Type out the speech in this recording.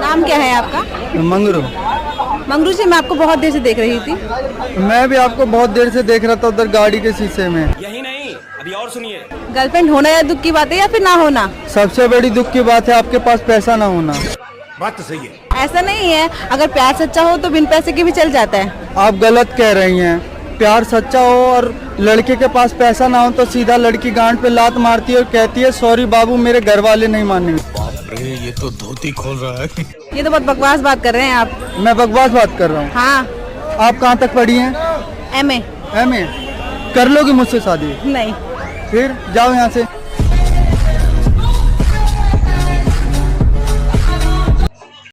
नाम क्या है आपका? मंगरू। मंगरू जी, मैं आपको बहुत देर से देख रही थी। मैं भी आपको बहुत देर से देख रहा था उधर गाड़ी के शीशे में। यही नहीं, अभी और सुनिए। गर्लफ्रेंड होना या दुख की बात है या फिर ना होना? सबसे बड़ी दुख की बात है आपके पास पैसा ना होना। बात तो सही है। ऐसा नहीं है, अगर प्यार सच्चा हो तो बिन पैसे के भी चल जाता है। आप गलत कह रही हैं। प्यार सच्चा हो और लड़के के पास पैसा ना हो तो सीधा लड़की गांड पे लात मारती है और कहती है सॉरी बाबू, मेरे घर वाले नहीं मानेंगे। बाप रे, ये तो धोती खोल रहा है। ये तो बहुत बकवास बात कर रहे हैं आप। मैं बकवास बात कर रहा हूँ? हाँ। आप कहाँ तक पढ़ी हैं? एमए। एमए। कर लोगी मुझसे शादी? नहीं। फिर जाओ यहाँ से।